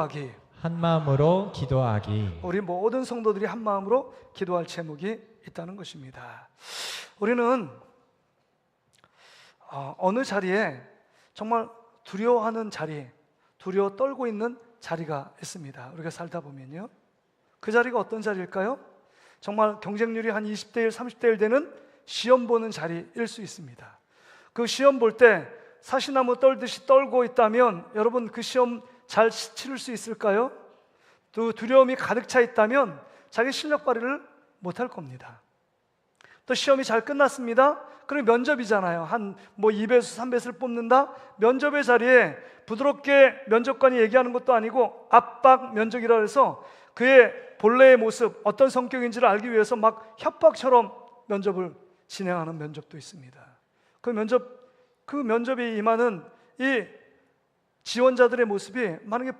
하기. 한 마음으로 기도하기. 우리 모든 성도들이 한 마음으로 기도할 제목이 있다는 것입니다. 우리는 어느 자리에 정말 두려워하는 자리, 두려워 떨고 있는 자리가 있습니다. 우리가 살다 보면요, 그 자리가 어떤 자리일까요? 정말 경쟁률이 한 20대 1, 30대 1 되는 시험 보는 자리일 수 있습니다. 그 시험 볼 때 사시나무 떨듯이 떨고 있다면 여러분 그 시험 잘 치를 수 있을까요? 또 두려움이 가득 차 있다면 자기 실력 발휘를 못할 겁니다. 또 시험이 잘 끝났습니다. 그럼 면접이잖아요. 한 2배수, 3배수를 뽑는다? 면접의 자리에 부드럽게 면접관이 얘기하는 것도 아니고 압박 면접이라 해서 그의 본래의 모습, 어떤 성격인지를 알기 위해서 막 협박처럼 면접을 진행하는 면접도 있습니다. 그 면접이 임하는 이 지원자들의 모습이 만약에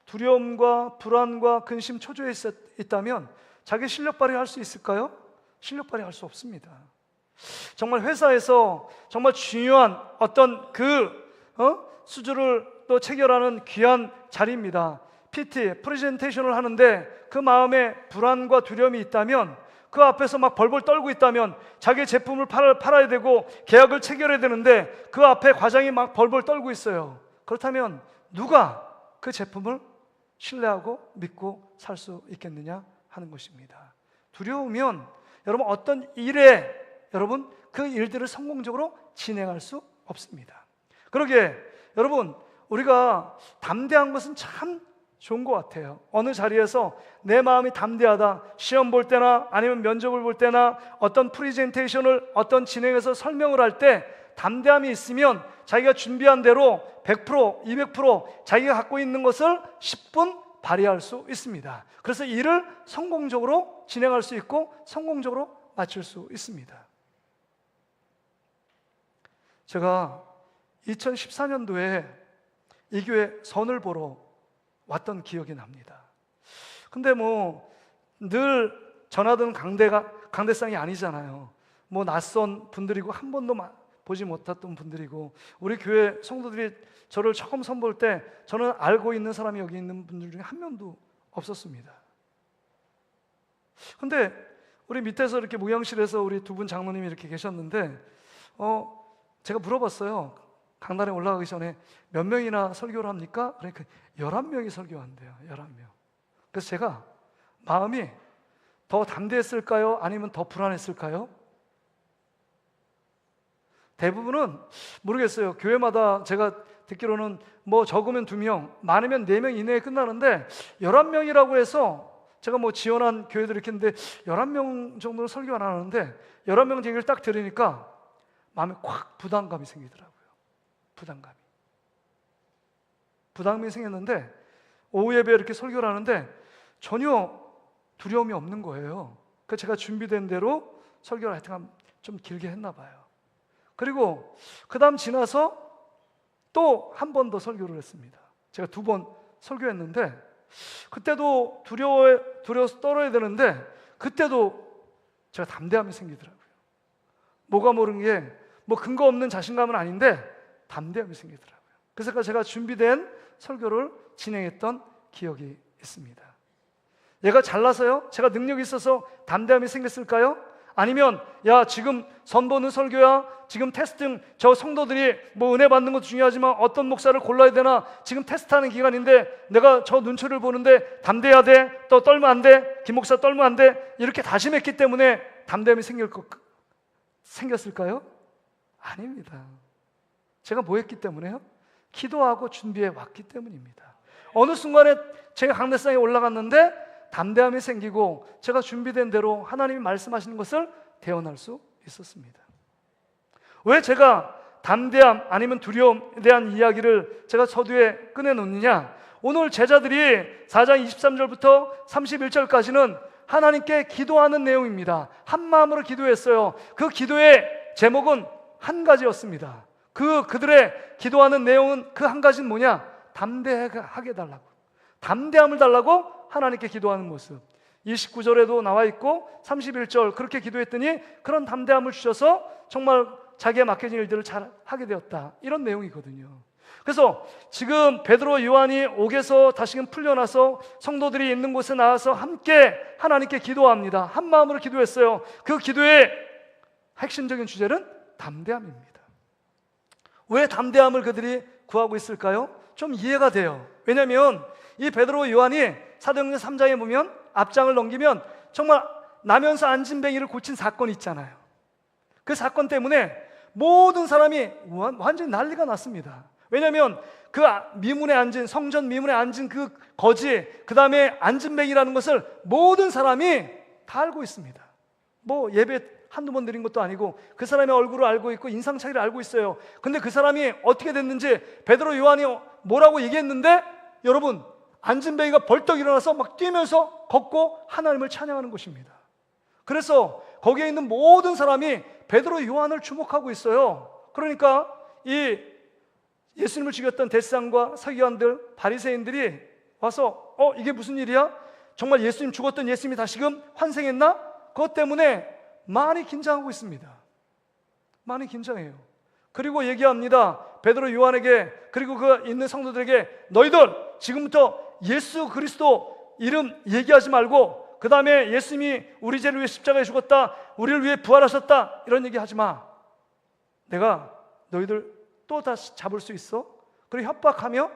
두려움과 불안과 근심, 초조에 있다면 자기 실력 발휘할 수 있을까요? 실력 발휘할 수 없습니다. 정말 회사에서 정말 중요한 어떤 수주를 또 체결하는 귀한 자리입니다. PT, 프레젠테이션을 하는데 그 마음에 불안과 두려움이 있다면, 그 앞에서 막 벌벌 떨고 있다면, 자기 제품을 팔아야 되고 계약을 체결해야 되는데 그 앞에 과장이 막 벌벌 떨고 있어요. 그렇다면 누가 그 제품을 신뢰하고 믿고 살 수 있겠느냐 하는 것입니다. 두려우면 여러분 어떤 일에 여러분 그 일들을 성공적으로 진행할 수 없습니다. 그러기에 여러분 우리가 담대한 것은 참 좋은 것 같아요. 어느 자리에서 내 마음이 담대하다, 시험 볼 때나 아니면 면접을 볼 때나 어떤 프레젠테이션을 어떤 진행해서 설명을 할 때 담대함이 있으면 자기가 준비한 대로 100%, 200% 자기가 갖고 있는 것을 10분 발휘할 수 있습니다. 그래서 일을 성공적으로 진행할 수 있고 성공적으로 마칠 수 있습니다. 제가 2014년도에 이 교회 선을 보러 왔던 기억이 납니다. 근데 늘 전하던 강대상이 아니잖아요. 낯선 분들이고 한 번도 보지 못했던 분들이고, 우리 교회 성도들이 저를 처음 선볼 때 저는 알고 있는 사람이 여기 있는 분들 중에 한 명도 없었습니다. 근데 우리 밑에서 이렇게 무영실에서 우리 두 분 장로님이 이렇게 계셨는데 제가 물어봤어요. 강단에 올라가기 전에 몇 명이나 설교를 합니까? 그러니까 11명이 설교한대요. 11명. 그래서 제가 마음이 더 담대했을까요? 아니면 더 불안했을까요? 대부분은 모르겠어요. 교회마다 제가 듣기로는 적으면 2명, 많으면 4명 이내에 끝나는데 11명이라고 해서 제가 지원한 교회들 이렇게 했는데 11명 정도는 설교 안 하는데 11명 얘기를 딱 들으니까 마음에 콱 부담감이 생기더라고요. 부담감이 생겼는데 오후 예배에 이렇게 설교를 하는데 전혀 두려움이 없는 거예요. 그래서 제가 준비된 대로 설교를 하여튼 좀 길게 했나 봐요. 그리고 그 다음 지나서 또 한 번 더 설교를 했습니다. 제가 2번 설교했는데 그때도 두려워서 떨어야 되는데 그때도 제가 담대함이 생기더라고요. 뭐가 모르는 게 근거 없는 자신감은 아닌데 담대함이 생기더라고요. 그래서 제가 준비된 설교를 진행했던 기억이 있습니다. 얘가 잘나서요? 제가 능력이 있어서 담대함이 생겼을까요? 아니면 지금 선보는 설교야, 지금 테스팅, 저 성도들이 은혜 받는 것도 중요하지만 어떤 목사를 골라야 되나, 지금 테스트하는 기간인데 내가 저 눈초리를 보는데 담대해야 돼, 또 떨면 안 돼, 김 목사 떨면 안 돼, 이렇게 다짐했기 때문에 담대함이 생겼을까요? 아닙니다. 제가 뭐 했기 때문에요? 기도하고 준비해 왔기 때문입니다. 어느 순간에 제가 강대상에 올라갔는데 담대함이 생기고 제가 준비된 대로 하나님이 말씀하시는 것을 대언할 수 있었습니다. 왜 제가 담대함 아니면 두려움에 대한 이야기를 제가 서두에 꺼내놓느냐? 오늘 제자들이 4장 23절부터 31절까지는 하나님께 기도하는 내용입니다. 한 마음으로 기도했어요. 그 기도의 제목은 한 가지였습니다. 그들의 기도하는 내용은 그 한 가지는 뭐냐? 담대하게 달라고, 담대함을 달라고 하나님께 기도하는 모습. 29절에도 나와 있고 31절 그렇게 기도했더니 그런 담대함을 주셔서 정말 자기의 맡겨진 일들을 잘 하게 되었다, 이런 내용이거든요. 그래서 지금 베드로 요한이 옥에서 다시금 풀려나서 성도들이 있는 곳에 나와서 함께 하나님께 기도합니다. 한 마음으로 기도했어요. 그 기도의 핵심적인 주제는 담대함입니다. 왜 담대함을 그들이 구하고 있을까요? 좀 이해가 돼요. 왜냐하면 이 베드로 요한이 사도행전 3장에 보면 앞장을 넘기면 정말 나면서 안진뱅이를 고친 사건이 있잖아요. 그 사건 때문에 모든 사람이 완전히 난리가 났습니다. 왜냐하면 그 미문에 앉은, 성전 미문에 앉은 그 거지, 그 다음에 안진뱅이라는 것을 모든 사람이 다 알고 있습니다. 뭐 예배 한두 번 드린 것도 아니고 그 사람의 얼굴을 알고 있고 인상차기를 알고 있어요. 근데 그 사람이 어떻게 됐는지 베드로 요한이 뭐라고 얘기했는데, 여러분, 안진뱅이가 벌떡 일어나서 막 뛰면서 걷고 하나님을 찬양하는 것입니다. 그래서 거기에 있는 모든 사람이 베드로 요한을 주목하고 있어요. 그러니까 이 예수님을 죽였던 대제사장과 서기관들, 바리새인들이 와서 이게 무슨 일이야? 정말 예수님 죽었던 예수님이 다시금 환생했나? 그것 때문에 많이 긴장하고 있습니다. 많이 긴장해요. 그리고 얘기합니다. 베드로 요한에게, 그리고 그 있는 성도들에게, 너희들 지금부터 예수 그리스도 이름 얘기하지 말고, 그 다음에 예수님이 우리 죄를 위해 십자가에 죽었다, 우리를 위해 부활하셨다, 이런 얘기 하지 마. 내가 너희들 또 다시 잡을 수 있어? 그리고 협박하며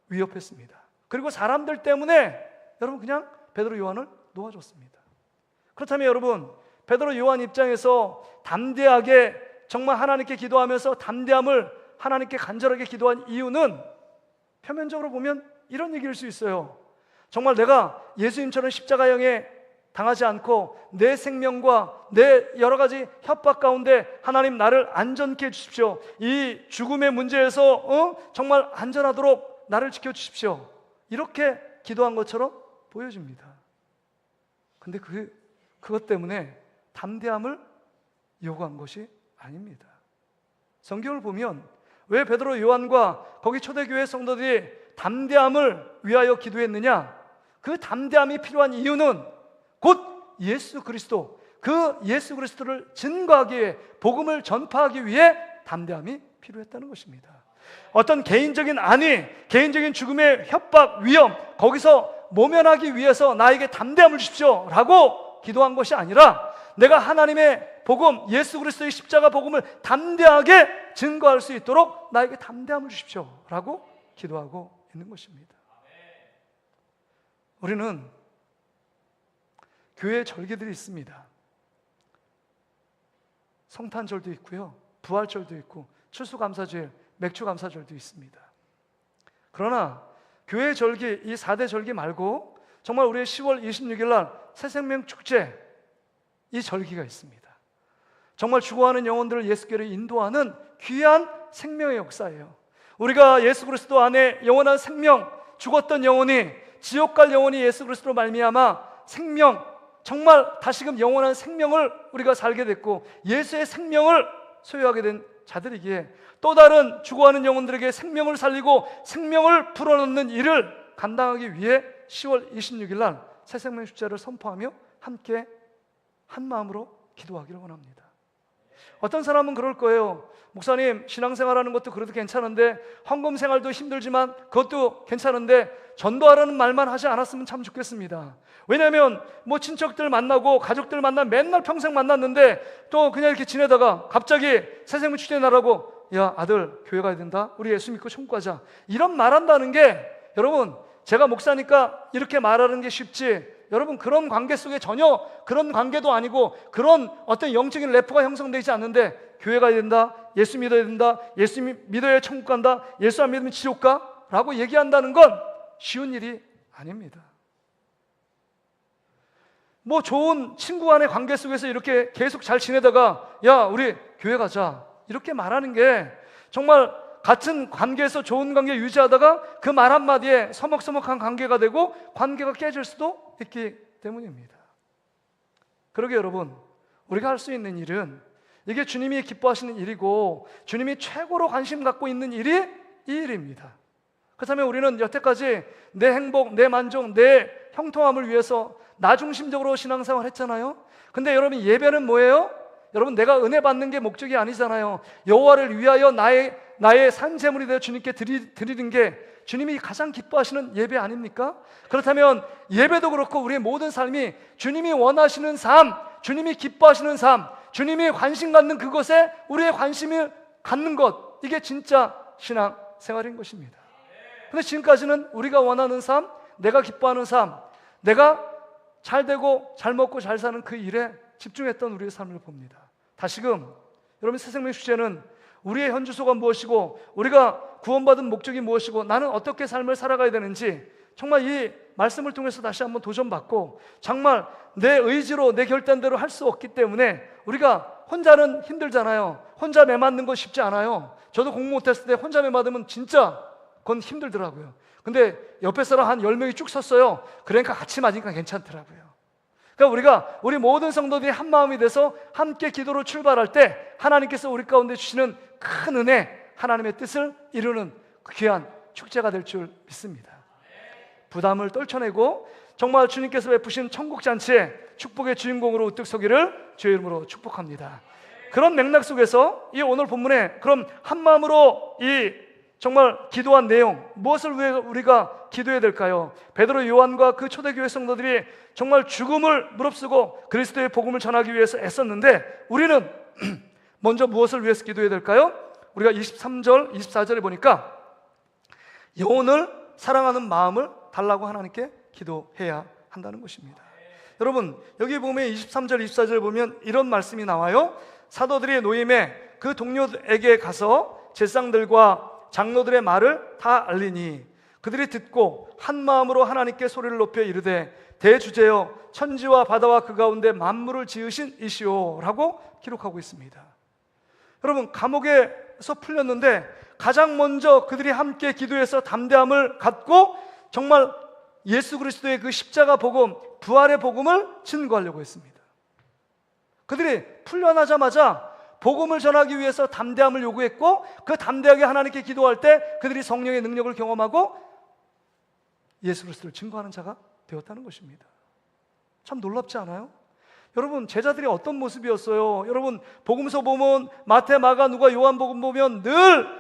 위협했습니다. 그리고 사람들 때문에 여러분 그냥 베드로 요한을 놓아줬습니다. 그렇다면 여러분, 베드로 요한 입장에서 담대하게 정말 하나님께 기도하면서 담대함을 하나님께 간절하게 기도한 이유는 표면적으로 보면 이런 얘기일 수 있어요. 정말 내가 예수님처럼 십자가형에 당하지 않고 내 생명과 내 여러 가지 협박 가운데 하나님 나를 안전케 해주십시오. 이 죽음의 문제에서 정말 안전하도록 나를 지켜주십시오. 이렇게 기도한 것처럼 보여집니다. 근데 그것 때문에 담대함을 요구한 것이 아닙니다. 성경을 보면 왜 베드로 요한과 거기 초대교회 성도들이 담대함을 위하여 기도했느냐? 그 담대함이 필요한 이유는 곧 예수 그리스도, 그 예수 그리스도를 증거하기 위해, 복음을 전파하기 위해 담대함이 필요했다는 것입니다. 어떤 개인적인 안위, 개인적인 죽음의 협박, 위험, 거기서 모면하기 위해서 나에게 담대함을 주십시오 라고 기도한 것이 아니라, 내가 하나님의 복음, 예수 그리스도의 십자가 복음을 담대하게 증거할 수 있도록 나에게 담대함을 주십시오 라고 기도하고 있는 것입니다. 우리는 교회에 절기들이 있습니다. 성탄절도 있고요, 부활절도 있고, 추수감사절, 맥주감사절도 있습니다. 그러나 교회 절기, 이 4대 절기 말고 정말 우리의 10월 26일 날 새생명 축제, 이 절기가 있습니다. 정말 죽어가는 영혼들을 예수께로 인도하는 귀한 생명의 역사예요. 우리가 예수 그리스도 안에 영원한 생명, 죽었던 영혼이, 지옥 갈 영혼이 예수 그리스도로 말미암아 생명, 정말 다시금 영원한 생명을 우리가 살게 됐고 예수의 생명을 소유하게 된 자들이기에, 또 다른 죽어가는 영혼들에게 생명을 살리고 생명을 불어넣는 일을 감당하기 위해 10월 26일 날 새생명 축제를 선포하며 함께 한 마음으로 기도하기를 원합니다. 어떤 사람은 그럴 거예요. 목사님, 신앙생활하는 것도 그래도 괜찮은데, 헌금생활도 힘들지만 그것도 괜찮은데 전도하라는 말만 하지 않았으면 참 좋겠습니다. 왜냐하면 뭐 친척들 만나고 가족들 만나면 맨날 평생 만났는데 또 그냥 이렇게 지내다가 갑자기 새생명 축제 나라고, 야 아들 교회 가야 된다, 우리 예수 믿고 천국 가자, 이런 말한다는 게, 여러분 제가 목사니까 이렇게 말하는 게 쉽지, 여러분 그런 관계 속에 전혀 그런 관계도 아니고 그런 어떤 영적인 래퍼가 형성되지 않는데, 교회 가야 된다, 예수 믿어야 된다, 예수 믿어야 천국 간다, 예수 안 믿으면 지옥 가? 라고 얘기한다는 건 쉬운 일이 아닙니다. 뭐 좋은 친구 간의 관계 속에서 이렇게 계속 잘 지내다가 야 우리 교회 가자 이렇게 말하는 게, 정말 같은 관계에서 좋은 관계 유지하다가 그 말 한마디에 서먹서먹한 관계가 되고 관계가 깨질 수도 있기 때문입니다. 그러게 여러분, 우리가 할 수 있는 일은, 이게 주님이 기뻐하시는 일이고 주님이 최고로 관심 갖고 있는 일이 이 일입니다. 그렇다면 우리는 여태까지 내 행복, 내 만족, 내 형통함을 위해서 나 중심적으로 신앙생활 했잖아요. 근데 여러분, 예배는 뭐예요? 여러분, 내가 은혜 받는 게 목적이 아니잖아요. 여호와를 위하여 나의 산 제물이 되어 주님께 드리는 게 주님이 가장 기뻐하시는 예배 아닙니까? 그렇다면 예배도 그렇고 우리의 모든 삶이 주님이 원하시는 삶, 주님이 기뻐하시는 삶, 주님이 관심 갖는 그것에 우리의 관심을 갖는 것, 이게 진짜 신앙 생활인 것입니다. 근데 지금까지는 우리가 원하는 삶, 내가 기뻐하는 삶, 내가 잘 되고 잘 먹고 잘 사는 그 일에 집중했던 우리의 삶을 봅니다. 다시금 여러분, 새생명 주제는 우리의 현주소가 무엇이고 우리가 구원받은 목적이 무엇이고 나는 어떻게 삶을 살아가야 되는지 정말 이 말씀을 통해서 다시 한번 도전받고 정말 내 의지로 내 결단대로 할 수 없기 때문에 우리가 혼자는 힘들잖아요. 혼자 매 맞는 거 쉽지 않아요. 저도 공부 못했을 때 혼자 매 맞으면 진짜 그건 힘들더라고요. 근데 옆에 사람 한 10명이 쭉 섰어요. 그러니까 같이 맞으니까 괜찮더라고요. 그러니까 우리 모든 성도들이 한 마음이 돼서 함께 기도로 출발할 때 하나님께서 우리 가운데 주시는 큰 은혜, 하나님의 뜻을 이루는 귀한 축제가 될 줄 믿습니다. 부담을 떨쳐내고 정말 주님께서 베푸신 천국잔치의 축복의 주인공으로 우뚝 서기를 주의 이름으로 축복합니다. 그런 맥락 속에서 이 오늘 본문에 그럼 한 마음으로 이 정말 기도한 내용, 무엇을 위해 우리가 기도해야 될까요? 베드로, 요한과 그 초대교회 성도들이 정말 죽음을 무릅쓰고 그리스도의 복음을 전하기 위해서 애썼는데 우리는 먼저 무엇을 위해서 기도해야 될까요? 우리가 23절, 24절에 보니까 영혼을 사랑하는 마음을 달라고 하나님께 기도해야 한다는 것입니다. 여러분, 여기 보면 23절, 24절 보면 이런 말씀이 나와요. 사도들이 노임에 그 동료에게 가서 제사장들과 장로들의 말을 다 알리니 그들이 듣고 한 마음으로 하나님께 소리를 높여 이르되 대주제여 천지와 바다와 그 가운데 만물을 지으신 이시오 라고 기록하고 있습니다. 여러분, 감옥에서 풀렸는데 가장 먼저 그들이 함께 기도해서 담대함을 갖고 정말 예수 그리스도의 그 십자가 복음, 부활의 복음을 증거하려고 했습니다. 그들이 풀려나자마자 복음을 전하기 위해서 담대함을 요구했고 그 담대하게 하나님께 기도할 때 그들이 성령의 능력을 경험하고 예수 그리스도를 증거하는 자가 되었다는 것입니다. 참 놀랍지 않아요? 여러분, 제자들이 어떤 모습이었어요? 여러분, 복음서 보면 마태, 마가, 누가, 요한복음 보면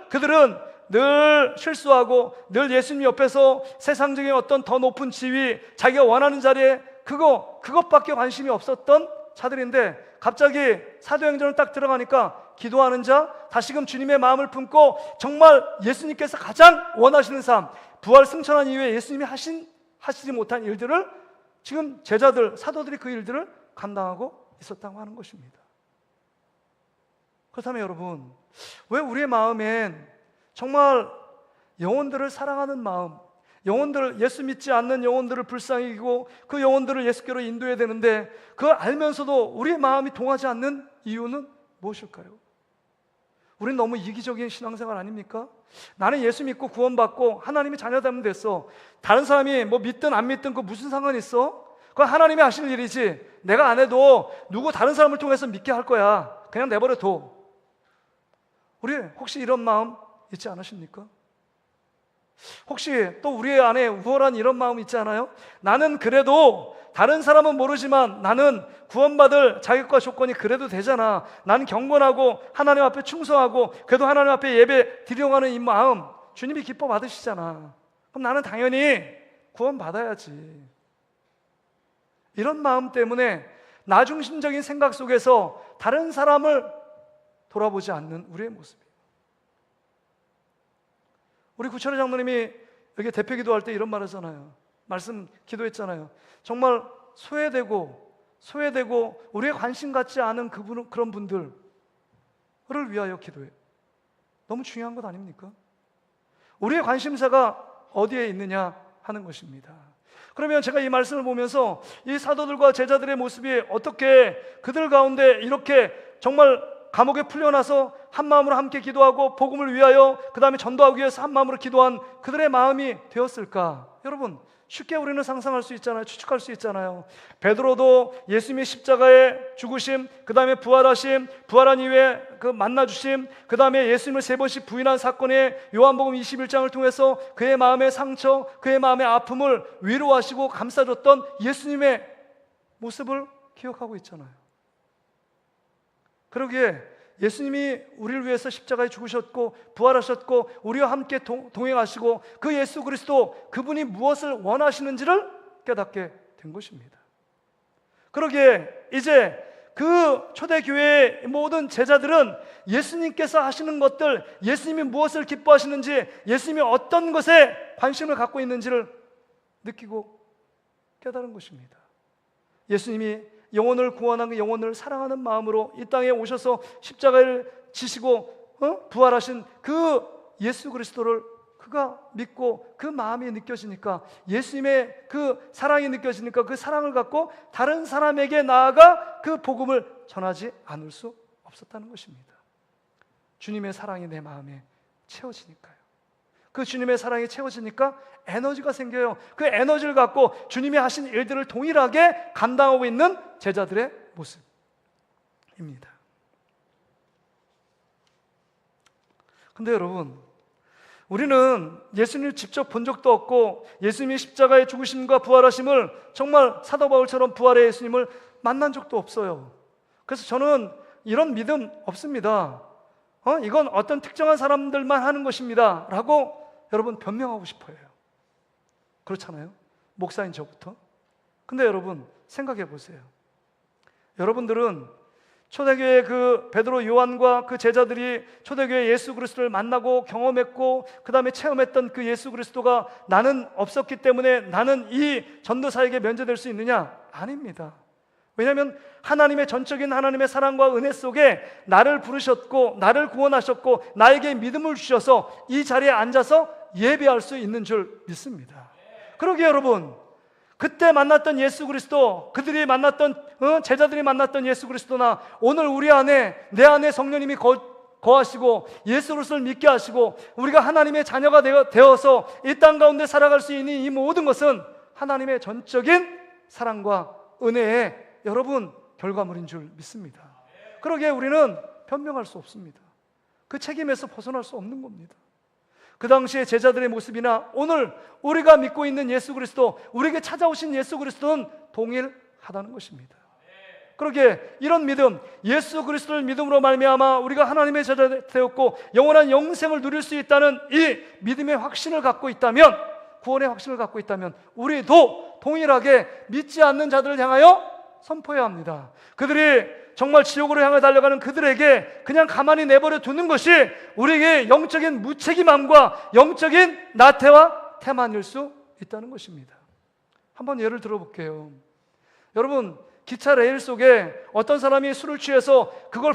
그들은 늘 실수하고 늘 예수님 옆에서 세상적인 어떤 더 높은 지위, 자기가 원하는 자리에 그것밖에 관심이 없었던 자들인데 갑자기 사도행전을 딱 들어가니까 기도하는 자, 다시금 주님의 마음을 품고 정말 예수님께서 가장 원하시는 삶, 부활 승천한 이후에 예수님이 하시지 못한 일들을 지금 제자들, 사도들이 그 일들을 감당하고 있었다고 하는 것입니다. 그렇다면 여러분, 왜 우리의 마음엔 정말 영혼들을 사랑하는 마음, 예수 믿지 않는 영혼들을 불쌍히 여기고 그 영혼들을 예수께로 인도해야 되는데 그걸 알면서도 우리의 마음이 동하지 않는 이유는 무엇일까요? 우리는 너무 이기적인 신앙생활 아닙니까? 나는 예수 믿고 구원받고 하나님이 자녀 되면 됐어. 다른 사람이 뭐 믿든 안 믿든 그 무슨 상관이 있어? 그건 하나님이 하실 일이지 내가 안 해도 누구 다른 사람을 통해서 믿게 할 거야. 그냥 내버려 둬. 우리 혹시 이런 마음 있지 않으십니까? 혹시 또 우리 안에 우월한 이런 마음 있지 않아요? 나는 그래도 다른 사람은 모르지만 나는 구원받을 자격과 조건이 그래도 되잖아. 나는 경건하고 하나님 앞에 충성하고 그래도 하나님 앞에 예배 드리려고 하는 이 마음 주님이 기뻐 받으시잖아. 그럼 나는 당연히 구원받아야지. 이런 마음 때문에 나중심적인 생각 속에서 다른 사람을 돌아보지 않는 우리의 모습이에요. 우리 구천의 장로님이 여기 대표 기도할 때 이런 말 하잖아요. 말씀 기도했잖아요. 정말 소외되고 우리의 관심 갖지 않은 그런 분들을 위하여 기도해. 너무 중요한 것 아닙니까? 우리의 관심사가 어디에 있느냐 하는 것입니다. 그러면 제가 이 말씀을 보면서 이 사도들과 제자들의 모습이 어떻게 그들 가운데 이렇게 정말 감옥에 풀려나서 한 마음으로 함께 기도하고 복음을 위하여 그 다음에 전도하기 위해서 한 마음으로 기도한 그들의 마음이 되었을까? 여러분, 쉽게 우리는 상상할 수 있잖아요. 추측할 수 있잖아요. 베드로도 예수님의 십자가의 죽으심, 그 다음에 부활하심, 부활한 이후에 그 만나주심, 그 다음에 예수님을 3번씩 부인한 사건의 요한복음 21장을 통해서 그의 마음의 상처, 그의 마음의 아픔을 위로하시고 감싸줬던 예수님의 모습을 기억하고 있잖아요. 그러기에 예수님이 우리를 위해서 십자가에 죽으셨고 부활하셨고 우리와 함께 동행하시고 그 예수 그리스도 그분이 무엇을 원하시는지를 깨닫게 된 것입니다. 그러기에 이제 그 초대교회의 모든 제자들은 예수님께서 하시는 것들, 예수님이 무엇을 기뻐하시는지, 예수님이 어떤 것에 관심을 갖고 있는지를 느끼고 깨달은 것입니다. 예수님이 영혼을 구원하는 영혼을 사랑하는 마음으로 이 땅에 오셔서 십자가를 지시고 부활하신 그 예수 그리스도를 그가 믿고 그 마음이 느껴지니까, 예수님의 그 사랑이 느껴지니까 그 사랑을 갖고 다른 사람에게 나아가 그 복음을 전하지 않을 수 없었다는 것입니다. 주님의 사랑이 내 마음에 채워지니까요. 그 주님의 사랑이 채워지니까 에너지가 생겨요. 그 에너지를 갖고 주님이 하신 일들을 동일하게 감당하고 있는 제자들의 모습입니다. 근데 여러분, 우리는 예수님을 직접 본 적도 없고 예수님이 십자가의 죽으심과 부활하심을, 정말 사도 바울처럼 부활의 예수님을 만난 적도 없어요. 그래서 저는 이런 믿음 없습니다. 이건 어떤 특정한 사람들만 하는 것입니다 라고 여러분 변명하고 싶어요. 그렇잖아요? 목사인 저부터. 근데 여러분 생각해 보세요. 여러분들은 초대교회 그 베드로, 요한과 그 제자들이 초대교회 예수 그리스도를 만나고 경험했고 그 다음에 체험했던 그 예수 그리스도가 나는 없었기 때문에 나는 이 전도사에게 면제될 수 있느냐? 아닙니다. 왜냐하면 하나님의 전적인 하나님의 사랑과 은혜 속에 나를 부르셨고 나를 구원하셨고 나에게 믿음을 주셔서 이 자리에 앉아서 예배할 수 있는 줄 믿습니다. 그러기에 여러분, 그때 만났던 예수 그리스도, 그들이 만났던 제자들이 만났던 예수 그리스도나 오늘 우리 안에, 내 안에 성령님이 거하시고 예수 그리스도를 믿게 하시고 우리가 하나님의 자녀가 되어서 이 땅 가운데 살아갈 수 있는 이 모든 것은 하나님의 전적인 사랑과 은혜의 여러분 결과물인 줄 믿습니다. 그러기에 우리는 변명할 수 없습니다. 그 책임에서 벗어날 수 없는 겁니다. 그 당시의 제자들의 모습이나 오늘 우리가 믿고 있는 예수 그리스도, 우리에게 찾아오신 예수 그리스도는 동일하다는 것입니다. 그러기에 이런 믿음, 예수 그리스도를 믿음으로 말미암아 우리가 하나님의 제자 되었고 영원한 영생을 누릴 수 있다는 이 믿음의 확신을 갖고 있다면, 구원의 확신을 갖고 있다면 우리도 동일하게 믿지 않는 자들을 향하여 선포해야 합니다. 그들이 정말 지옥으로 향해 달려가는 그들에게 그냥 가만히 내버려 두는 것이 우리에게 영적인 무책임함과 영적인 나태와 태만일 수 있다는 것입니다. 한번 예를 들어볼게요. 여러분, 기차 레일 속에 어떤 사람이 술을 취해서 그걸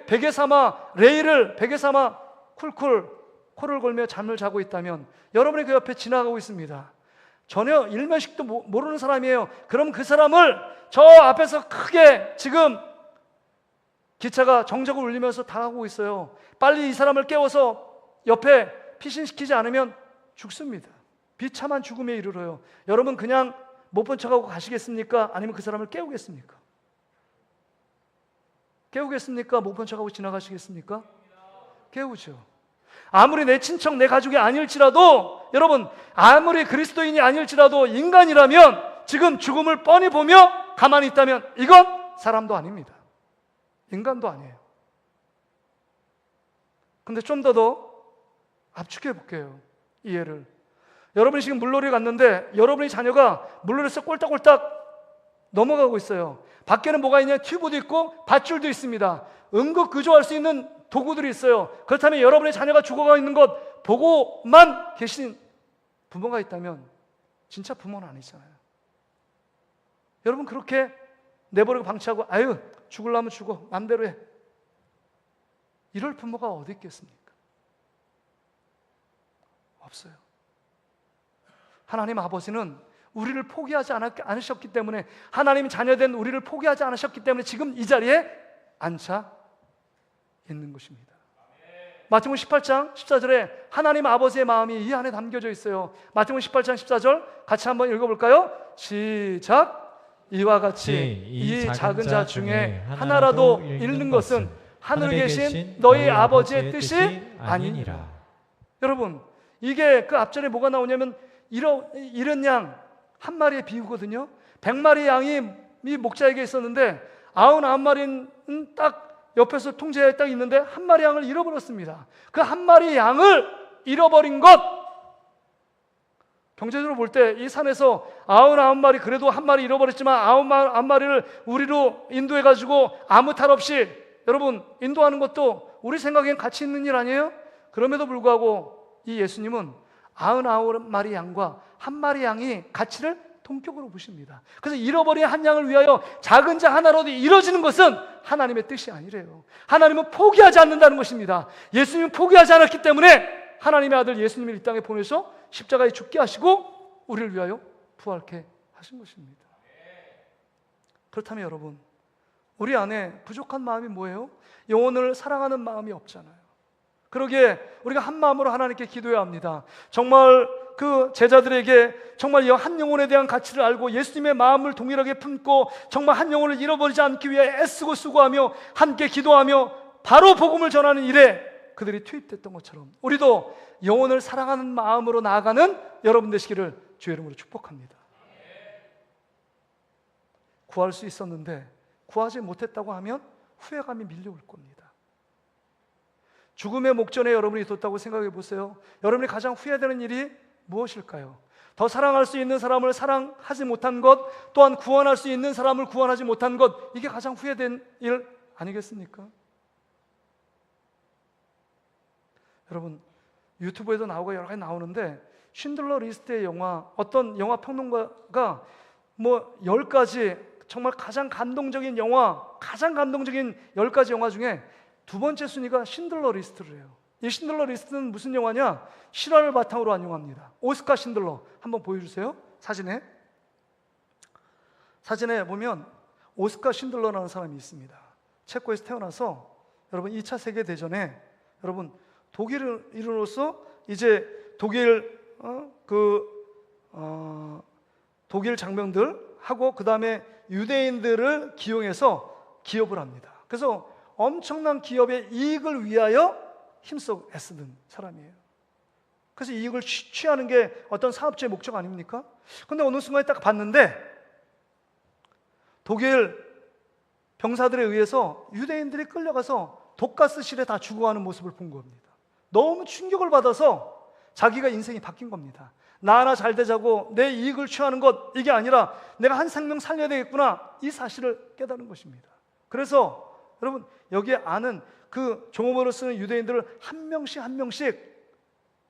베개 삼아, 레일을 베개 삼아 쿨쿨 코를 골며 잠을 자고 있다면 여러분이 그 옆에 지나가고 있습니다. 전혀 일면식도 모르는 사람이에요. 그럼 그 사람을 저 앞에서 크게 지금 기차가 정적을 울리면서 다가오고 있어요. 빨리 이 사람을 깨워서 옆에 피신시키지 않으면 죽습니다. 비참한 죽음에 이르러요. 여러분 그냥 못 본 척하고 가시겠습니까? 아니면 그 사람을 깨우겠습니까? 깨우겠습니까? 못 본 척하고 지나가시겠습니까? 깨우죠. 아무리 내 친척, 내 가족이 아닐지라도, 여러분 아무리 그리스도인이 아닐지라도 인간이라면 지금 죽음을 뻔히 보며 가만히 있다면 이건 사람도 아닙니다. 인간도 아니에요. 근데 좀 더 압축해 볼게요. 이해를. 여러분이 지금 물놀이 갔는데 여러분의 자녀가 물놀이에서 꼴딱꼴딱 넘어가고 있어요. 밖에는 뭐가 있냐? 튜브도 있고 밧줄도 있습니다. 응급구조할 수 있는 도구들이 있어요. 그렇다면 여러분의 자녀가 죽어가고 있는 것 보고만 계신 부모가 있다면 진짜 부모는 아니잖아요. 여러분 그렇게 내버리고 방치하고 아유 죽으려면 죽어 맘대로 해, 이럴 부모가 어디 있겠습니까? 없어요. 하나님 아버지는 우리를 포기하지 않으셨기 때문에, 하나님 자녀된 우리를 포기하지 않으셨기 때문에 지금 이 자리에 앉아 있는 것입니다. 마태복음 18장 14절에 하나님 아버지의 마음이 이 안에 담겨져 있어요. 마태복음 18장 14절 같이 한번 읽어볼까요? 시작. 이와 같이 이 작은 자 중에 하나라도 잃는 것은 하늘에 계신 너희 아버지의 뜻이 아니니라. 여러분 이게 그 앞절에 뭐가 나오냐면 잃은 양 한 마리의 비유거든요. 100마리 양이 이 목자에게 있었는데 99마리는 딱 옆에서 통제에 딱 있는데 한 마리 양을 잃어버렸습니다. 그 한 마리 양을 잃어버린 것, 경제적으로 볼 때 이 산에서 99마리, 그래도 한 마리 잃어버렸지만 99마리를 우리로 인도해가지고 아무 탈 없이 여러분 인도하는 것도 우리 생각엔 가치 있는 일 아니에요? 그럼에도 불구하고 이 예수님은 99마리 양과 한 마리 양이 가치를 동격으로 보십니다. 그래서 잃어버린 한 양을 위하여 작은 자 하나로도 이루어지는 것은 하나님의 뜻이 아니래요. 하나님은 포기하지 않는다는 것입니다. 예수님은 포기하지 않았기 때문에 하나님의 아들 예수님을 이 땅에 보내서 십자가에 죽게 하시고 우리를 위하여 부활케 하신 것입니다. 그렇다면 여러분, 우리 안에 부족한 마음이 뭐예요? 영혼을 사랑하는 마음이 없잖아요. 그러기에 우리가 한 마음으로 하나님께 기도해야 합니다. 정말 그 제자들에게 정말 이 한 영혼에 대한 가치를 알고 예수님의 마음을 동일하게 품고 정말 한 영혼을 잃어버리지 않기 위해 애쓰고 수고하며 함께 기도하며 바로 복음을 전하는 일에 그들이 투입됐던 것처럼 우리도 영혼을 사랑하는 마음으로 나아가는 여러분 되시기를 주의 이름으로 축복합니다. 구할 수 있었는데 구하지 못했다고 하면 후회감이 밀려올 겁니다. 죽음의 목전에 여러분이 뒀다고 생각해 보세요. 여러분이 가장 후회되는 일이 무엇일까요? 더 사랑할 수 있는 사람을 사랑하지 못한 것, 또한 구원할 수 있는 사람을 구원하지 못한 것, 이게 가장 후회된 일 아니겠습니까? 여러분, 유튜브에도 나오고 여러 가지 나오는데 쉰들러 리스트의 영화, 어떤 영화 평론가가 뭐 10가지 정말 가장 감동적인 영화, 가장 감동적인 10가지 영화 중에 두 번째 순위가 쉰들러 리스트를 해요. 이 쉰들러 리스트는 무슨 영화냐? 실화를 바탕으로 한 영화입니다. 오스카 쉰들러 한번 보여주세요. 사진에 보면 오스카 쉰들러라는 사람이 있습니다. 체코에서 태어나서 여러분 2차 세계대전에 여러분 독일인으로서 이제 독일 장병들하고 그 다음에 유대인들을 기용해서 기업을 합니다. 그래서 엄청난 기업의 이익을 위하여 힘써 애쓰는 사람이에요. 그래서 이익을 취하는 게 어떤 사업주의 목적 아닙니까? 그런데 어느 순간에 딱 봤는데 독일 병사들에 의해서 유대인들이 끌려가서 독가스실에 다 죽어가는 모습을 본 겁니다. 너무 충격을 받아서 자기가 인생이 바뀐 겁니다. 나 하나 잘 되자고 내 이익을 취하는 것, 이게 아니라 내가 한 생명 살려야 되겠구나, 이 사실을 깨달은 것입니다. 그래서 여러분 여기에 아는 그 종업원을 쓰는 유대인들을 한 명씩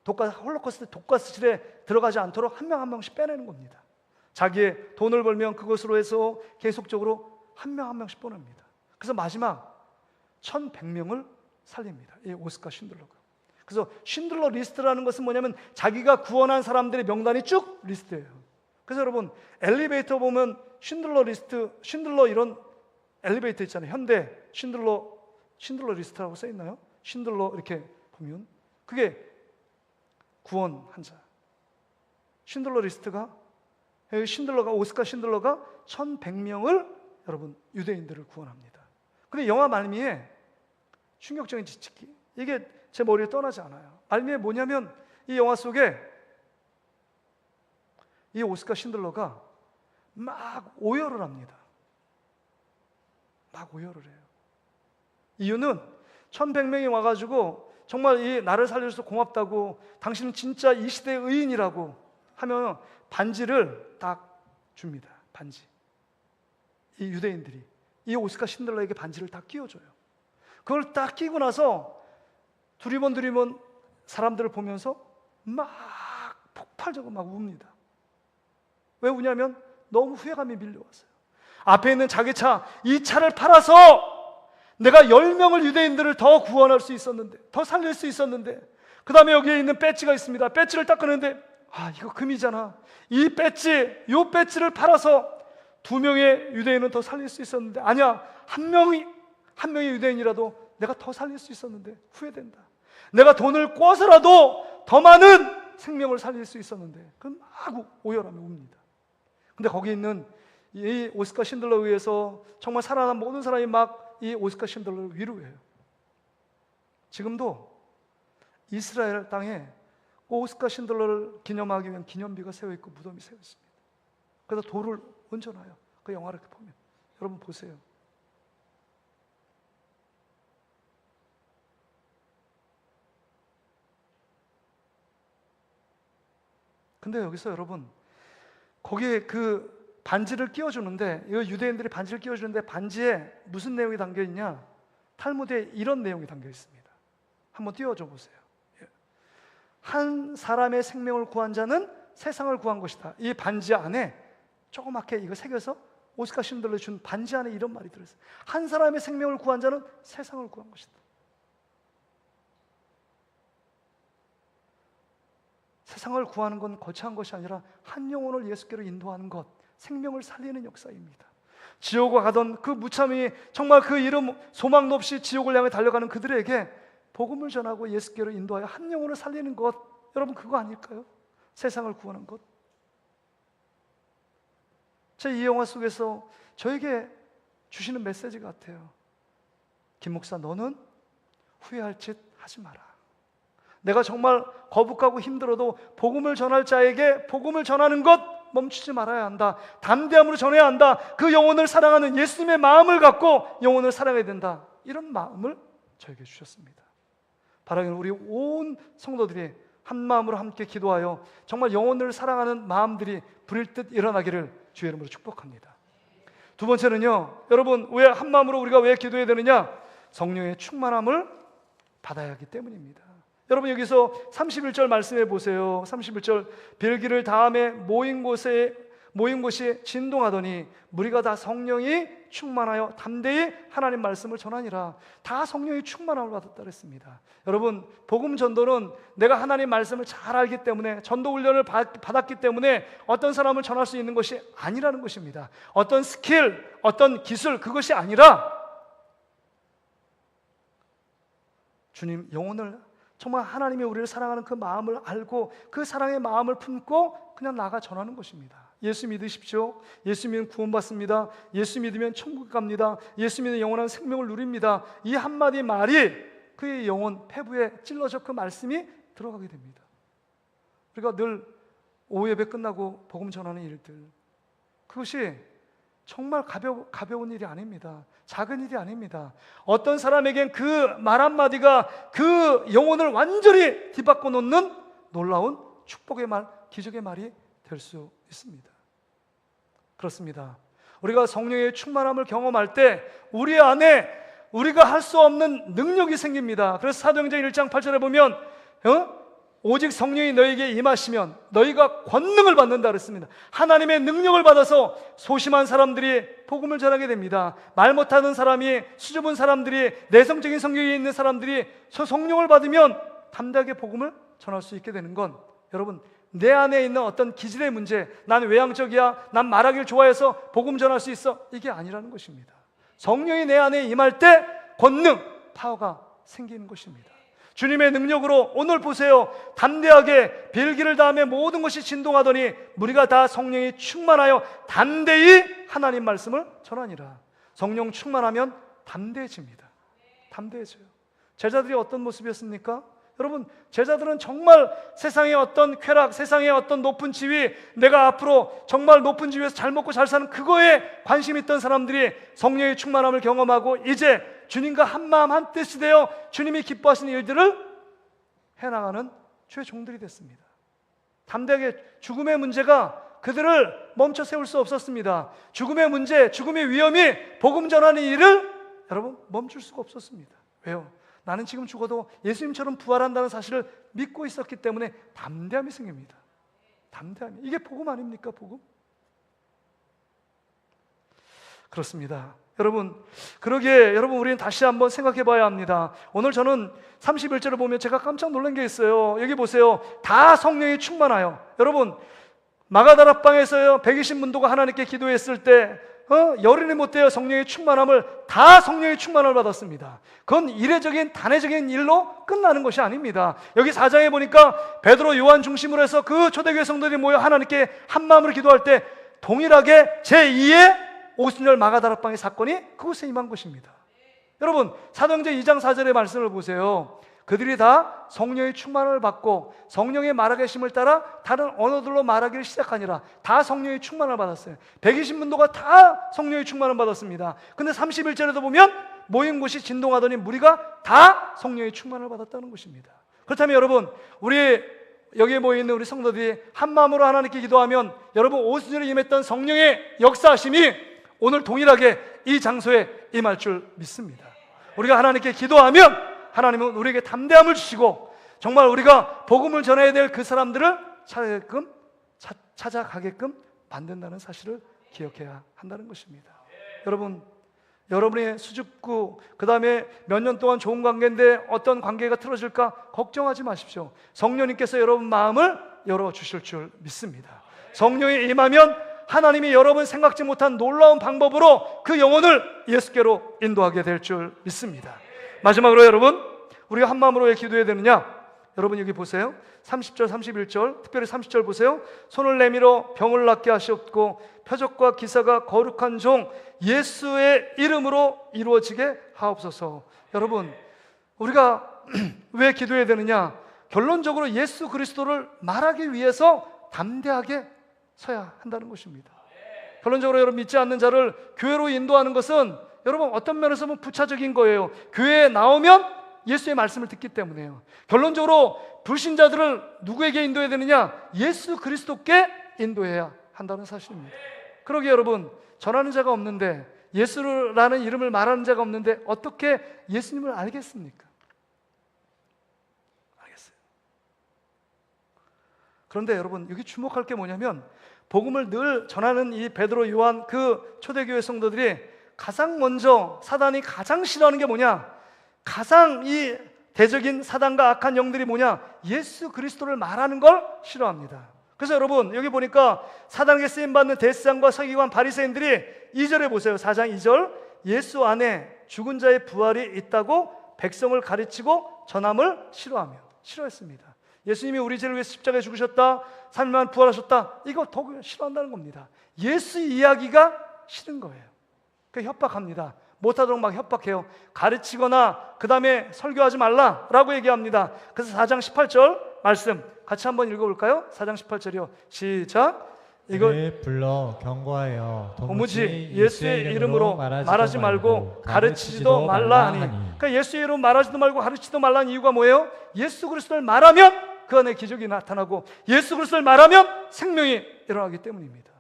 홀로코스트 독가스실에 들어가지 않도록 한 명 한 명씩 빼내는 겁니다. 자기의 돈을 벌면 그것으로 해서 계속적으로 한 명 한 명씩 보냅니다. 그래서 마지막 1100명을 살립니다. 이 오스카 쉰들러가. 그래서 쉰들러 리스트라는 것은 뭐냐면 자기가 구원한 사람들의 명단이 쭉 리스트예요. 그래서 여러분 엘리베이터 보면 쉰들러 리스트, 쉰들러 이런 엘리베이터 있잖아요. 현대 쉰들러 리스트라고 써 있나요? 쉰들러 이렇게 보면 그게 구원 환자. 쉰들러 리스트가 오스카 쉰들러가 1100명을 여러분 유대인들을 구원합니다. 근데 영화 말미에 충격적인 지식이 이게 제 머리에 떠나지 않아요. 말미에 뭐냐면 이 영화 속에 이 오스카 쉰들러가 막 오열을 합니다. 막 오열을 해요. 이유는 1100명이 와가지고 정말 이 나를 살려줘서 고맙다고, 당신은 진짜 이 시대의 의인이라고 하면 반지를 딱 줍니다. 반지. 이 유대인들이 이 오스카 쉰들러에게 반지를 다 끼워줘요. 그걸 딱 끼고 나서 두리번 사람들을 보면서 막 폭발적으로 막 웁니다. 왜 우냐면 너무 후회감이 밀려왔어요. 앞에 있는 자기 차, 이 차를 팔아서 내가 10명을 유대인들을 더 구원할 수 있었는데, 더 살릴 수 있었는데, 그 다음에 여기에 있는 배지가 있습니다. 배지를 딱 꺼내는데 이거 금이잖아. 이 배지를 팔아서 2명의 유대인은 더 살릴 수 있었는데, 아니야, 한 명의 유대인이라도 내가 더 살릴 수 있었는데 후회된다. 내가 돈을 꿔서라도 더 많은 생명을 살릴 수 있었는데, 그럼 막 오열하며 웁니다. 근데 거기 있는 이 오스카 쉰들러에 의해서 정말 살아난 모든 사람이 막 이 오스카 쉰들러를 위로해요. 지금도 이스라엘 땅에 오스카 쉰들러를 기념하기 위한 기념비가 세워 있고 무덤이 세워 있습니다. 그래서 돌을 얹어놔요. 그 영화를 보면 여러분 보세요. 근데 여기서 여러분, 거기에 그 반지를 끼워주는데, 이 유대인들이 반지를 끼워주는데 반지에 무슨 내용이 담겨 있냐? 탈무드에 이런 내용이 담겨 있습니다. 한번 띄워줘 보세요. 한 사람의 생명을 구한 자는 세상을 구한 것이다. 이 반지 안에 조그맣게 이거 새겨서 오스카 신들러 준 반지 안에 이런 말이 들어있어요. 한 사람의 생명을 구한 자는 세상을 구한 것이다. 세상을 구하는 건 거창한 것이 아니라 한 영혼을 예수께로 인도하는 것, 생명을 살리는 역사입니다. 지옥에 가던 그 무참히 정말 그 이름 소망도 없이 지옥을 향해 달려가는 그들에게 복음을 전하고 예수께로 인도하여 한 영혼을 살리는 것, 여러분 그거 아닐까요? 세상을 구하는 것. 제 이 영화 속에서 저에게 주시는 메시지 같아요. 김 목사, 너는 후회할 짓 하지 마라. 내가 정말 거북하고 힘들어도 복음을 전할 자에게 복음을 전하는 것 멈추지 말아야 한다. 담대함으로 전해야 한다. 그 영혼을 사랑하는 예수님의 마음을 갖고 영혼을 사랑해야 된다. 이런 마음을 저에게 주셨습니다. 바라기는 우리 온 성도들이 한 마음으로 함께 기도하여 정말 영혼을 사랑하는 마음들이 불일 듯 일어나기를 주의 이름으로 축복합니다. 두 번째는요, 여러분 왜 한 마음으로 우리가 왜 기도해야 되느냐? 성령의 충만함을 받아야 하기 때문입니다. 여러분 여기서 31절 말씀해 보세요. 31절, 별기를 다음에 모인 곳이 진동하더니 무리가 다 성령이 충만하여 담대히 하나님 말씀을 전하니라. 다 성령이 충만함을 받았다 그랬습니다. 여러분 복음 전도는 내가 하나님 말씀을 잘 알기 때문에, 전도 훈련을 받았기 때문에 어떤 사람을 전할 수 있는 것이 아니라는 것입니다. 어떤 스킬, 어떤 기술, 그것이 아니라 주님 영혼을 정말 하나님이 우리를 사랑하는 그 마음을 알고 그 사랑의 마음을 품고 그냥 나가 전하는 것입니다. 예수 믿으십시오. 예수 믿으면 구원받습니다. 예수 믿으면 천국 갑니다. 예수 믿으면 영원한 생명을 누립니다. 이 한마디 말이 그의 영혼 폐부에 찔러져 그 말씀이 들어가게 됩니다. 우리가 늘 오후 예배 끝나고 복음 전하는 일들, 그것이 정말 가벼운 일이 아닙니다. 작은 일이 아닙니다. 어떤 사람에겐 그 말 한마디가 그 영혼을 완전히 뒤바꿔 놓는 놀라운 축복의 말, 기적의 말이 될 수 있습니다. 그렇습니다. 우리가 성령의 충만함을 경험할 때 우리 안에 우리가 할 수 없는 능력이 생깁니다. 그래서 사도행전 1장 8절에 보면 오직 성령이 너에게 임하시면 너희가 권능을 받는다 그랬습니다. 하나님의 능력을 받아서 소심한 사람들이 복음을 전하게 됩니다. 말 못하는 사람이, 수줍은 사람들이, 내성적인 성격이 있는 사람들이 성령을 받으면 담대하게 복음을 전할 수 있게 되는 건, 여러분 내 안에 있는 어떤 기질의 문제, 난 외향적이야, 난 말하기를 좋아해서 복음 전할 수 있어, 이게 아니라는 것입니다. 성령이 내 안에 임할 때 권능, 파워가 생기는 것입니다. 주님의 능력으로 오늘 보세요. 담대하게 별기를 다음에 모든 것이 진동하더니 무리가 다 성령이 충만하여 담대히 하나님 말씀을 전하니라. 성령 충만하면 담대해집니다. 담대해져요. 제자들이 어떤 모습이었습니까? 여러분 제자들은 정말 세상의 어떤 쾌락, 세상의 어떤 높은 지위, 내가 앞으로 정말 높은 지위에서 잘 먹고 잘 사는 그거에 관심 있던 사람들이 성령의 충만함을 경험하고 이제 주님과 한마음 한뜻이 되어 주님이 기뻐하시는 일들을 해나가는 주의 종들이 됐습니다. 담대하게 죽음의 문제가 그들을 멈춰 세울 수 없었습니다. 죽음의 문제, 죽음의 위험이 복음 전하는 일을 여러분 멈출 수가 없었습니다. 왜요? 나는 지금 죽어도 예수님처럼 부활한다는 사실을 믿고 있었기 때문에 담대함이 생깁니다. 담대함이. 이게 복음 아닙니까? 복음? 그렇습니다. 여러분, 그러기에 여러분 우리는 다시 한번 생각해 봐야 합니다. 오늘 저는 31절을 보면 제가 깜짝 놀란 게 있어요. 여기 보세요. 다 성령이 충만하여. 여러분 마가다락방에서요 120문도가 하나님께 기도했을 때 열흘이 못되어 성령의 충만함을 다 성령의 충만함을 받았습니다. 그건 이례적인 단회적인 일로 끝나는 것이 아닙니다. 여기 4장에 보니까 베드로, 요한 중심으로 해서 그 초대교회 성도들이 모여 하나님께 한마음으로 기도할 때 동일하게 제2의 오순절 마가다락방의 사건이 그곳에 임한 것입니다. 여러분 사도행전 2장 4절의 말씀을 보세요. 그들이 다 성령의 충만을 받고 성령의 말하계심을 따라 다른 언어들로 말하기를 시작하니라. 다 성령의 충만을 받았어요. 120문도가 다 성령의 충만을 받았습니다. 근데 31절에도 보면 모인 곳이 진동하더니 무리가 다 성령의 충만을 받았다는 것입니다. 그렇다면 여러분 우리 여기에 모여있는 우리 성도들이 한 마음으로 하나님께 기도하면 여러분 오순절에 임했던 성령의 역사하심이 오늘 동일하게 이 장소에 임할 줄 믿습니다. 우리가 하나님께 기도하면 하나님은 우리에게 담대함을 주시고 정말 우리가 복음을 전해야 될 그 사람들을 찾아가게끔 만든다는 사실을 기억해야 한다는 것입니다. 여러분, 여러분의 수줍고 그 다음에 몇 년 동안 좋은 관계인데 어떤 관계가 틀어질까 걱정하지 마십시오. 성령님께서 여러분 마음을 열어주실 줄 믿습니다. 성령이 임하면 하나님이 여러분 생각지 못한 놀라운 방법으로 그 영혼을 예수께로 인도하게 될 줄 믿습니다. 마지막으로 여러분, 우리가 한 마음으로 왜 기도해야 되느냐? 여러분 여기 보세요. 30절 31절 특별히 30절 보세요. 손을 내밀어 병을 낫게 하셨고 표적과 기사가 거룩한 종 예수의 이름으로 이루어지게 하옵소서. 여러분, 우리가 왜 기도해야 되느냐? 결론적으로 예수 그리스도를 말하기 위해서 담대하게 서야 한다는 것입니다. 결론적으로 여러분, 믿지 않는 자를 교회로 인도하는 것은 여러분 어떤 면에서 보면 부차적인 거예요. 교회에 나오면 예수의 말씀을 듣기 때문에요. 결론적으로 불신자들을 누구에게 인도해야 되느냐? 예수 그리스도께 인도해야 한다는 사실입니다. 그러게 여러분, 전하는 자가 없는데, 예수라는 이름을 말하는 자가 없는데 어떻게 예수님을 알겠습니까? 알겠어요. 그런데 여러분, 여기 주목할 게 뭐냐면 복음을 늘 전하는 이 베드로, 요한 그 초대교회 성도들이 가장 먼저 사단이 가장 싫어하는 게 뭐냐? 가장 이 대적인 사단과 악한 영들이 뭐냐? 예수 그리스도를 말하는 걸 싫어합니다. 그래서 여러분 여기 보니까 사단에게 쓰임받는 대제사장과 서기관 바리새인들이 2절에 보세요. 4장 2절, 예수 안에 죽은 자의 부활이 있다고 백성을 가르치고 전함을 싫어했습니다. 예수님이 우리 죄를 위해 십자가에 죽으셨다, 3일 만에 부활하셨다, 이거 더 싫어한다는 겁니다. 예수 이야기가 싫은 거예요. 그러니까 협박합니다. 못하도록 막 협박해요. 가르치거나 그 다음에 설교하지 말라라고 얘기합니다. 그래서 4장 18절 말씀 같이 한번 읽어볼까요? 4장 18절이요. 시작. 이걸 불러 경고하여 도무지 예수의 이름으로 말하지 말고 가르치지도 말라 하니. 그러니까 예수의 이름으로 말하지도 말고 가르치지도 말라는 이유가 뭐예요? 예수 그리스도를 말하면 그 안에 기적이 나타나고 예수 그리스도를 말하면 생명이 일어나기 때문입니다.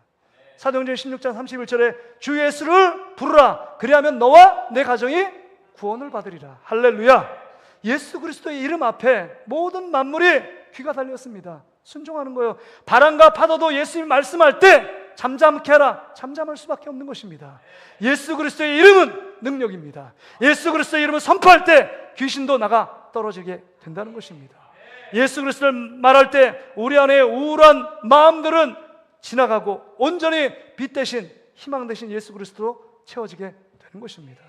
사도행전 16장 31절에 주 예수를 부르라, 그리하면 너와 내 가정이 구원을 받으리라. 할렐루야. 예수 그리스도의 이름 앞에 모든 만물이 귀가 달렸습니다. 순종하는 거예요. 바람과 파도도 예수님 말씀할 때 잠잠케 하라, 잠잠할 수밖에 없는 것입니다. 예수 그리스도의 이름은 능력입니다. 예수 그리스도의 이름을 선포할 때 귀신도 나가 떨어지게 된다는 것입니다. 예수 그리스도를 말할 때 우리 안에 우울한 마음들은 지나가고 온전히 빛 대신 희망 대신 예수 그리스도로 채워지게 되는 것입니다.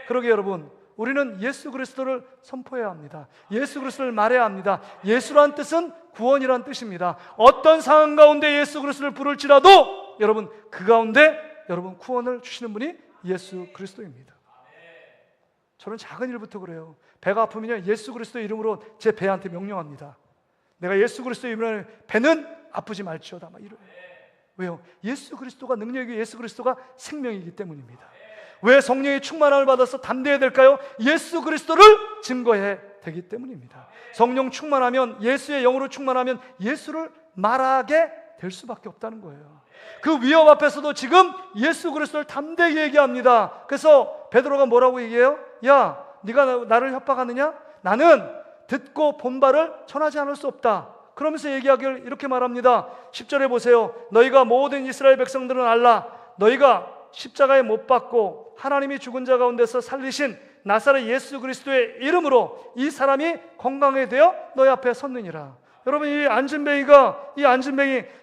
그러게 여러분, 우리는 예수 그리스도를 선포해야 합니다. 예수 그리스도를 말해야 합니다. 예수란 뜻은 구원이란 뜻입니다. 어떤 상황 가운데 예수 그리스도를 부를지라도 여러분 그 가운데 여러분 구원을 주시는 분이 예수 그리스도입니다. 저는 작은 일부터 그래요. 배가 아프면 예수 그리스도 이름으로 제 배한테 명령합니다. 내가 예수 그리스도 이름으로 배는 아프지 말지어다, 막 이래요. 왜요? 예수 그리스도가 능력이고 예수 그리스도가 생명이기 때문입니다. 왜 성령의 충만함을 받아서 담대해야 될까요? 예수 그리스도를 증거해야 되기 때문입니다. 성령 충만하면, 예수의 영으로 충만하면 예수를 말하게 될 수밖에 없다는 거예요. 그 위협 앞에서도 지금 예수 그리스도를 담대히 얘기합니다. 그래서 베드로가 뭐라고 얘기해요? 야, 네가 나를 협박하느냐? 나는 듣고 본 바를 전하지 않을 수 없다. 그러면서 얘기하기를 이렇게 말합니다. 10절에 보세요. 너희가 모든 이스라엘 백성들은 알라. 너희가 십자가에 못 박고 하나님이 죽은 자 가운데서 살리신 나사렛 예수 그리스도의 이름으로 이 사람이 건강하게 되어 너희 앞에 섰느니라. 여러분, 이 안진뱅이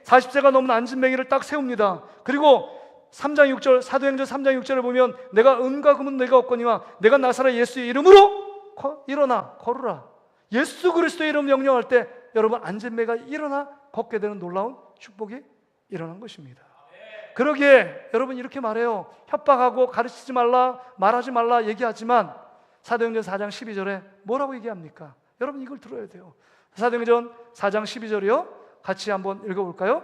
40세가 넘은 안진뱅이를 딱 세웁니다. 그리고 3장 6절, 사도행전 3장 6절을 보면 내가 은과 금은 내가 없거니와 내가 나사렛 예수의 이름으로 일어나 걸으라. 예수 그리스도의 이름 명령할 때 여러분 안진뱅이가 일어나 걷게 되는 놀라운 축복이 일어난 것입니다. 그러기에 여러분 이렇게 말해요. 협박하고 가르치지 말라, 말하지 말라 얘기하지만 사도행전 4장 12절에 뭐라고 얘기합니까? 여러분 이걸 들어야 돼요. 사도행전 4장 12절이요. 같이 한번 읽어볼까요?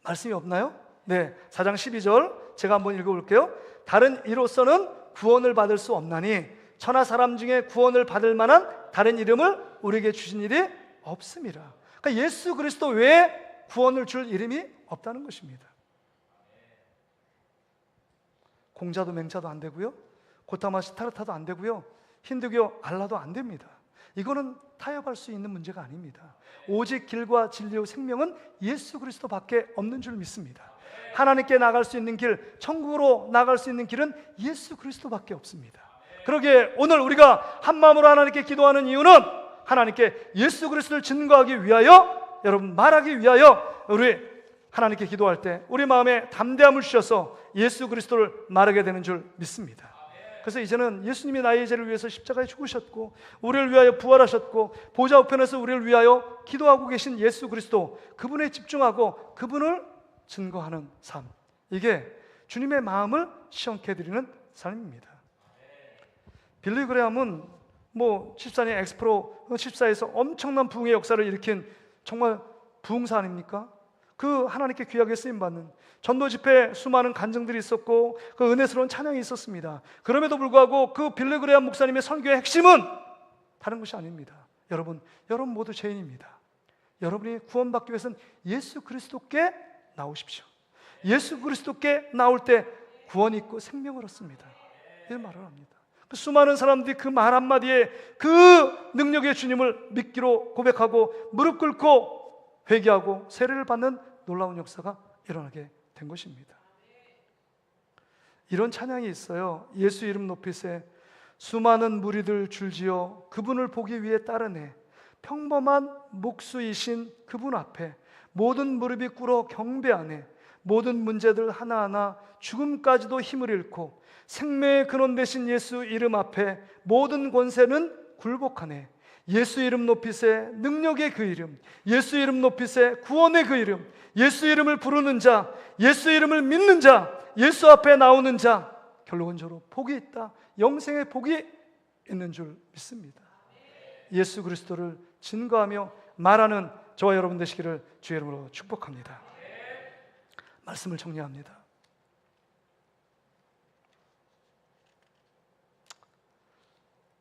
말씀이 없나요? 네, 4장 12절 제가 한번 읽어볼게요. 다른 이로서는 구원을 받을 수 없나니 천하 사람 중에 구원을 받을 만한 다른 이름을 우리에게 주신 일이 없습니다. 그러니까 예수 그리스도 외에 구원을 줄 이름이 없다는 것입니다. 공자도 맹자도 안 되고요, 고타마 시타르타도 안 되고요, 힌두교 알라도 안 됩니다. 이거는 타협할 수 있는 문제가 아닙니다. 오직 길과 진리와 생명은 예수 그리스도밖에 없는 줄 믿습니다. 하나님께 나갈 수 있는 길, 천국으로 나갈 수 있는 길은 예수 그리스도밖에 없습니다. 그러기에 오늘 우리가 한 마음으로 하나님께 기도하는 이유는 하나님께 예수 그리스도를 증거하기 위하여, 여러분 말하기 위하여 우리 하나님께 기도할 때 우리 마음에 담대함을 주셔서 예수 그리스도를 말하게 되는 줄 믿습니다. 그래서 이제는 예수님이 나의 죄를 위해서 십자가에 죽으셨고 우리를 위하여 부활하셨고 보좌 우편에서 우리를 위하여 기도하고 계신 예수 그리스도, 그분에 집중하고 그분을 증거하는 삶, 이게 주님의 마음을 시원케 해드리는 삶입니다. 빌리 그레함은 14년 엑스프로 14에서 엄청난 부흥의 역사를 일으킨 정말 부흥사 아닙니까? 그 하나님께 귀하게 쓰임받는 전도 집회에 수많은 간증들이 있었고 그 은혜스러운 찬양이 있었습니다. 그럼에도 불구하고 그 빌리 그레함 목사님의 선교의 핵심은 다른 것이 아닙니다. 여러분 모두 죄인입니다. 여러분이 구원받기 위해서는 예수 그리스도께 나오십시오. 예수 그리스도께 나올 때 구원이 있고 생명을 얻습니다. 이 말을 합니다. 그 수많은 사람들이 그 말 한마디에 그 능력의 주님을 믿기로 고백하고 무릎 꿇고 회개하고 세례를 받는 놀라운 역사가 일어나게 된 것입니다. 이런 찬양이 있어요. 예수 이름 높이세 수많은 무리들 줄지어 그분을 보기 위해 따르네. 평범한 목수이신 그분 앞에 모든 무릎이 꿇어 경배하네. 모든 문제들 하나하나 죽음까지도 힘을 잃고 생명의 근원 되신 예수 이름 앞에 모든 권세는 굴복하네. 예수 이름 높이세 능력의 그 이름, 예수 이름 높이세 구원의 그 이름, 예수 이름을 부르는 자, 예수 이름을 믿는 자, 예수 앞에 나오는 자, 결론적으로 복이 있다, 영생의 복이 있는 줄 믿습니다. 예수 그리스도를 증거하며 말하는 저와 여러분 되시기를 주의 이름으로 축복합니다. 말씀을 정리합니다.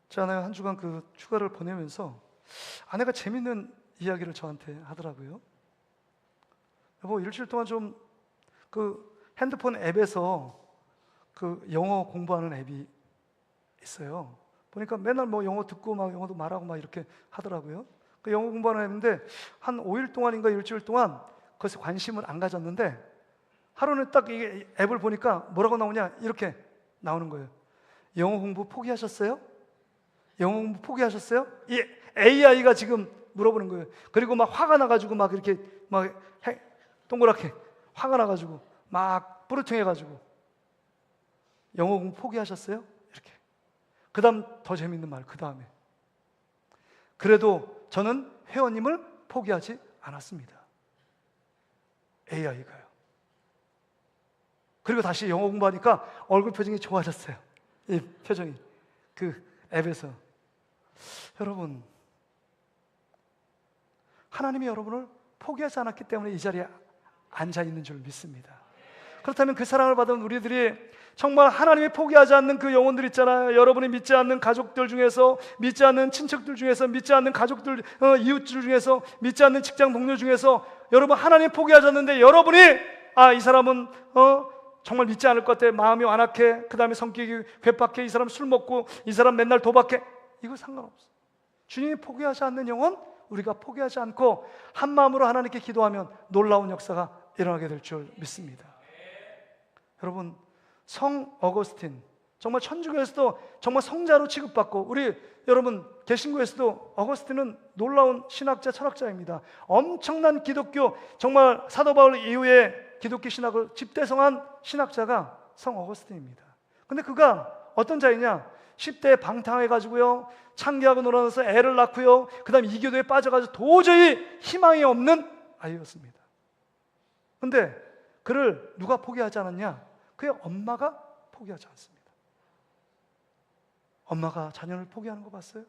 제 아내가 한 주간 그 휴가를 보내면서 아내가 재밌는 이야기를 저한테 하더라고요. 여보, 일주일 동안 좀 그 핸드폰 앱에서 그 영어 공부하는 앱이 있어요. 보니까 맨날 영어 듣고 막 영어도 말하고 막 이렇게 하더라고요. 그 영어 공부하는 앱인데 한 5일 동안인가 일주일 동안 그것에 관심을 안 가졌는데 하루는 딱 이게 앱을 보니까 뭐라고 나오냐, 이렇게 나오는 거예요. 영어 공부 포기하셨어요? 영어 공부 포기하셨어요? 이 AI가 지금 물어보는 거예요. 그리고 막 화가 나가지고 막 이렇게 막 동그랗게 화가 나가지고 막 뿌르퉁해가지고 영어 공부 포기하셨어요? 이렇게. 그 다음 더 재밌는 말, 그 다음에 그래도 저는 회원님을 포기하지 않았습니다. AI가요. 그리고 다시 영어 공부하니까 얼굴 표정이 좋아졌어요. 이 표정이 그 앱에서. 여러분, 하나님이 여러분을 포기하지 않았기 때문에 이 자리에 앉아 있는 줄 믿습니다. 그렇다면 그 사랑을 받은 우리들이 정말 하나님이 포기하지 않는 그 영혼들 있잖아요. 여러분이 믿지 않는 가족들 중에서, 믿지 않는 친척들 중에서, 믿지 않는 가족들, 이웃들 중에서, 믿지 않는 직장 동료 중에서 여러분 하나님 포기하지 않는데 여러분이 이 사람은 정말 믿지 않을 것 같아, 마음이 완악해, 그 다음에 성격이 괴팍해, 이 사람 술 먹고, 이 사람 맨날 도박해, 이거 상관없어. 주님이 포기하지 않는 영혼, 우리가 포기하지 않고 한 마음으로 하나님께 기도하면 놀라운 역사가 일어나게 될 줄 믿습니다. 여러분, 성 어거스틴, 정말 천주교에서도 정말 성자로 취급받고, 우리 여러분 개신교에서도 어거스틴은 놀라운 신학자, 철학자입니다. 엄청난 기독교, 정말 사도 바울 이후에 기독교 신학을 집대성한 신학자가 성 어거스틴입니다. 근데 그가 어떤 자이냐? 10대에 방탕해가지고요, 창기하고 놀아나서 애를 낳고요, 그 다음에 이교도에 빠져가지고 도저히 희망이 없는 아이였습니다. 근데 그를 누가 포기하지 않았냐? 그의 엄마가 포기하지 않습니다. 엄마가 자녀를 포기하는 거 봤어요?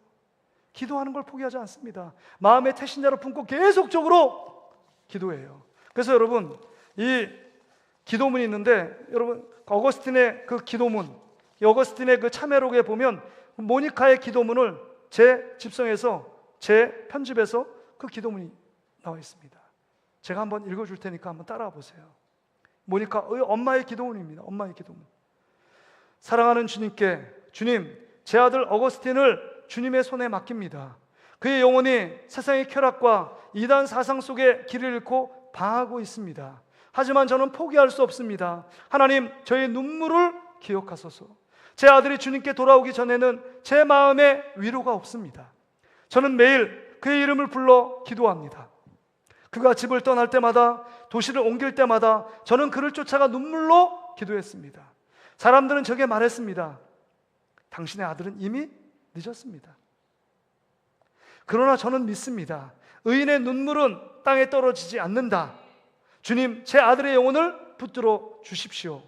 기도하는 걸 포기하지 않습니다. 마음의 태신자로 품고 계속적으로 기도해요. 그래서 여러분, 이 기도문이 있는데, 여러분 어거스틴의 그 기도문, 어거스틴의 그 참회록에 보면 모니카의 기도문을 제 집성에서, 제 편집에서 그 기도문이 나와 있습니다. 제가 한번 읽어줄 테니까 한번 따라와 보세요. 모니카 엄마의 기도문입니다. 엄마의 기도문. 사랑하는 주님께, 주님, 제 아들 어거스틴을 주님의 손에 맡깁니다. 그의 영혼이 세상의 쾌락과 이단 사상 속에 길을 잃고 방하고 있습니다. 하지만 저는 포기할 수 없습니다. 하나님, 저의 눈물을 기억하소서. 제 아들이 주님께 돌아오기 전에는 제 마음에 위로가 없습니다. 저는 매일 그의 이름을 불러 기도합니다. 그가 집을 떠날 때마다, 도시를 옮길 때마다 저는 그를 쫓아가 눈물로 기도했습니다. 사람들은 저에게 말했습니다. 당신의 아들은 이미 늦었습니다. 그러나 저는 믿습니다. 의인의 눈물은 땅에 떨어지지 않는다. 주님, 제 아들의 영혼을 붙들어 주십시오.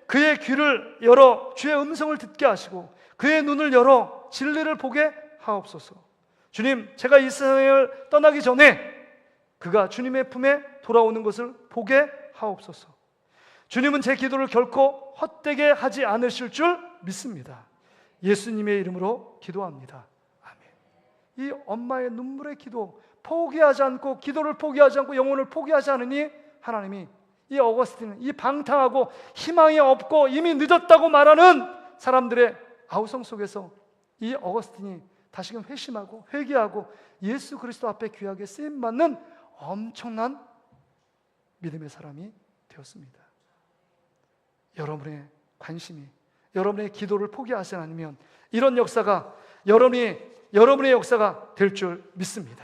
그의 귀를 열어 주의 음성을 듣게 하시고 그의 눈을 열어 진리를 보게 하옵소서. 주님, 제가 이 세상을 떠나기 전에 그가 주님의 품에 돌아오는 것을 보게 하옵소서. 주님은 제 기도를 결코 헛되게 하지 않으실 줄 믿습니다. 예수님의 이름으로 기도합니다. 아멘. 이 엄마의 눈물의 기도, 포기하지 않고, 기도를 포기하지 않고 영혼을 포기하지 않으니 하나님이 이 어거스틴은, 이 방탕하고 희망이 없고 이미 늦었다고 말하는 사람들의 아우성 속에서 이 어거스틴이 다시금 회심하고 회개하고 예수 그리스도 앞에 귀하게 쓰임받는 엄청난 믿음의 사람이 되었습니다. 여러분의 관심이, 여러분의 기도를 포기하지 않으면 이런 역사가 여러분의 역사가 될 줄 믿습니다.